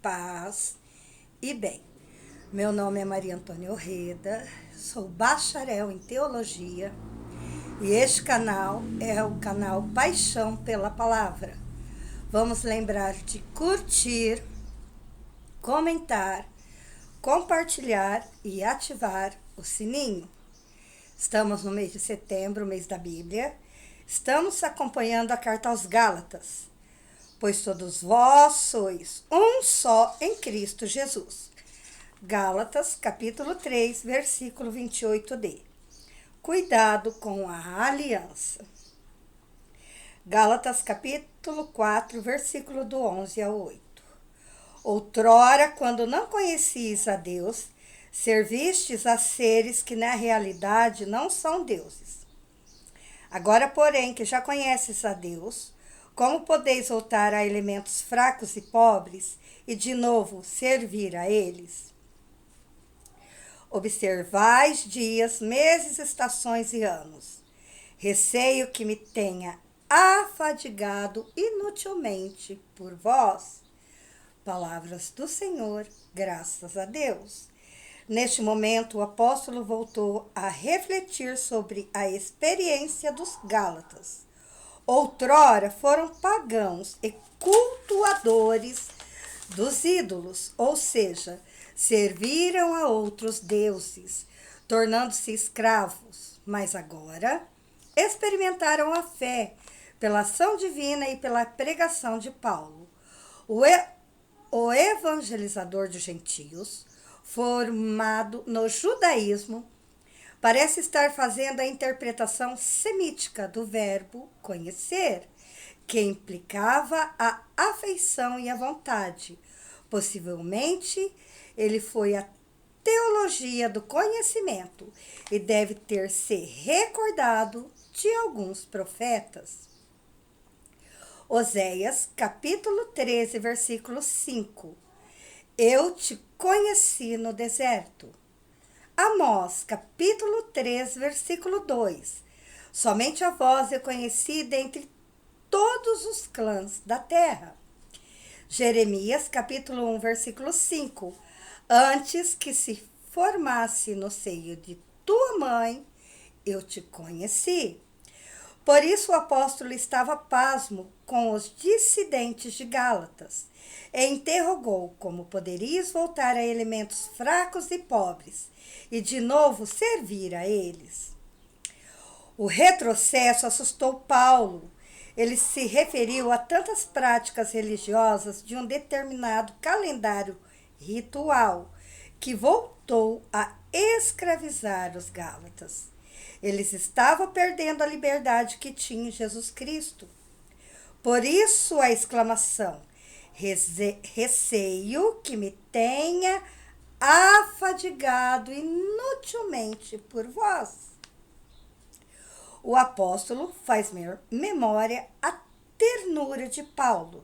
paz e bem. Meu nome é Maria Antônia Orreda, sou bacharel em teologia e este canal é o canal Paixão pela Palavra. Vamos lembrar de curtir, comentar, compartilhar e ativar o sininho. Estamos no mês de setembro, mês da Bíblia. Estamos acompanhando a carta aos Gálatas. Pois todos vós sois um só em Cristo Jesus. Gálatas, capítulo 3, versículo 28d. Cuidado com a aliança. Gálatas, capítulo 4, versículo do 11 ao 8. Outrora, quando não conhecis a Deus, servistes a seres que na realidade não são deuses. Agora, porém, que já conheces a Deus, como podeis voltar a elementos fracos e pobres e de novo servir a eles? Observais dias, meses, estações e anos. Receio que me tenha afadigado inutilmente por vós. Palavras do Senhor, graças a Deus. Neste momento, o apóstolo voltou a refletir sobre a experiência dos Gálatas. Outrora foram pagãos e cultuadores dos ídolos, ou seja, serviram a outros deuses, tornando-se escravos, mas agora experimentaram a fé pela ação divina e pela pregação de Paulo. O evangelizador dos gentios, formado no judaísmo, parece estar fazendo a interpretação semítica do verbo conhecer, que implicava a afeição e a vontade. Possivelmente, ele foi a teologia do conhecimento e deve ter se recordado de alguns profetas. Oséias, capítulo 13, versículo 5. Eu te conheci no deserto. Amós, capítulo 3, versículo 2. Somente a vós eu conheci dentre todos os clãs da terra. Jeremias, capítulo 1, versículo 5. Antes que se formasse no seio de tua mãe, eu te conheci. Por isso o apóstolo estava pasmo com os dissidentes de Gálatas e interrogou como poderias voltar a elementos fracos e pobres e de novo servir a eles. O retrocesso assustou Paulo. Ele se referiu a tantas práticas religiosas de um determinado calendário ritual que voltou a escravizar os Gálatas. Eles estavam perdendo a liberdade que tinha em Jesus Cristo. Por isso a exclamação: receio que me tenha afadigado inutilmente por vós. O apóstolo faz memória à ternura de Paulo.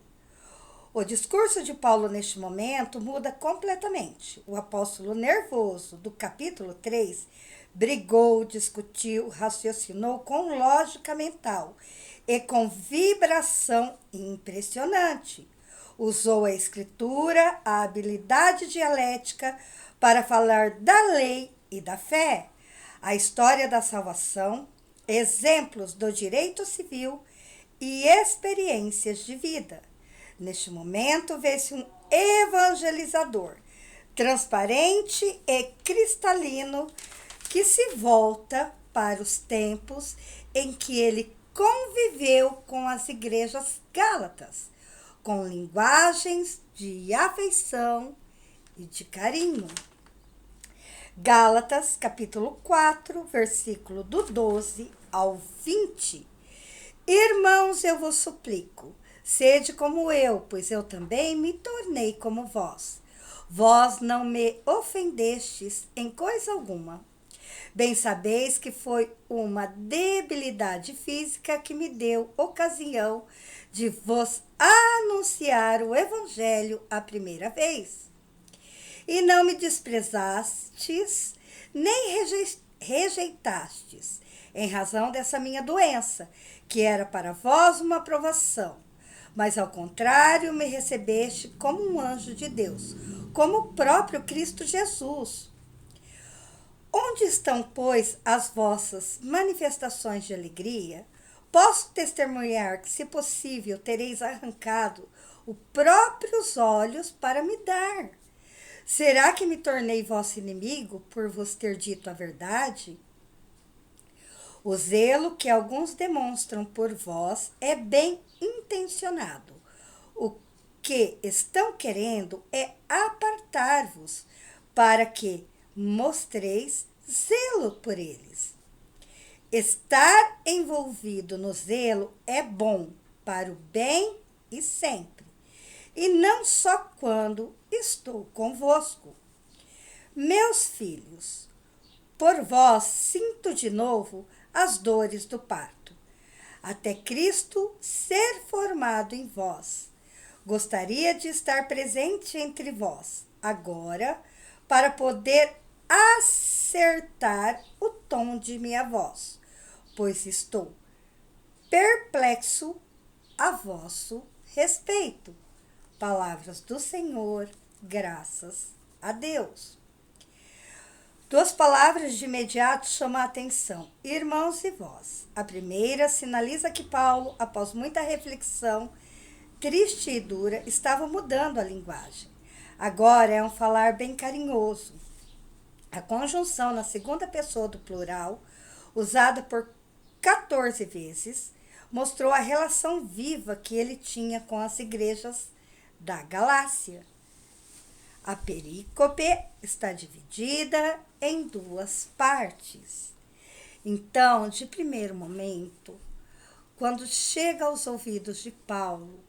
O discurso de Paulo neste momento muda completamente. O apóstolo nervoso do capítulo 3 brigou, discutiu, raciocinou com lógica mental e com vibração impressionante. Usou a escritura, a habilidade dialética para falar da lei e da fé, a história da salvação, exemplos do direito civil e experiências de vida. Neste momento, vê-se um evangelizador, transparente e cristalino, que se volta para os tempos em que ele conviveu com as igrejas gálatas, com linguagens de afeição e de carinho. Gálatas, capítulo 4, versículo do 12 ao 20. Irmãos, eu vos suplico, sede como eu, pois eu também me tornei como vós. Vós não me ofendestes em coisa alguma. Bem sabeis que foi uma debilidade física que me deu ocasião de vos anunciar o evangelho a primeira vez. E não me desprezastes, nem rejeitastes, em razão dessa minha doença, que era para vós uma provação, mas ao contrário me recebeste como um anjo de Deus, como o próprio Cristo Jesus. Onde estão, pois, as vossas manifestações de alegria? Posso testemunhar que, se possível, tereis arrancado os próprios olhos para me dar. Será que me tornei vosso inimigo por vos ter dito a verdade? O zelo que alguns demonstram por vós é bem intencionado. O que estão querendo é apartar-vos, para que mostreis zelo por eles. Estar envolvido no zelo é bom para o bem e sempre, e não só quando estou convosco. Meus filhos, por vós sinto de novo as dores do parto, até Cristo ser formado em vós. Gostaria de estar presente entre vós agora, para poder acertar o tom de minha voz, pois estou perplexo a vosso respeito. Palavras do Senhor, graças a Deus. Duas palavras de imediato chamam a atenção, irmãos e vós. A primeira sinaliza que Paulo, após muita reflexão, triste e dura, estava mudando a linguagem. Agora é um falar bem carinhoso. A conjunção na segunda pessoa do plural, usada por 14 vezes, mostrou a relação viva que ele tinha com as igrejas da Galácia. A perícope está dividida em duas partes. Então, de primeiro momento, quando chega aos ouvidos de Paulo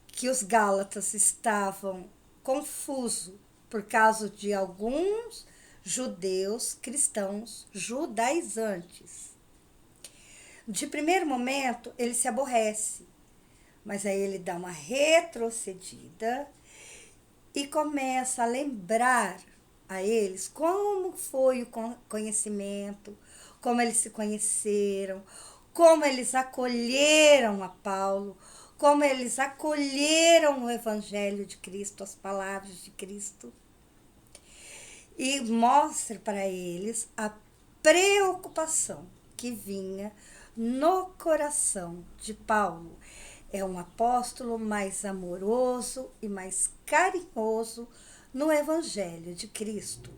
que os Gálatas estavam confusos por causa de alguns judeus cristãos judaizantes, de primeiro momento ele se aborrece, mas aí ele dá uma retrocedida e começa a lembrar a eles como foi o conhecimento, como eles se conheceram, como eles acolheram a Paulo, como eles acolheram o Evangelho de Cristo, as palavras de Cristo. E mostra para eles a preocupação que vinha no coração de Paulo. É um apóstolo mais amoroso e mais carinhoso no Evangelho de Cristo.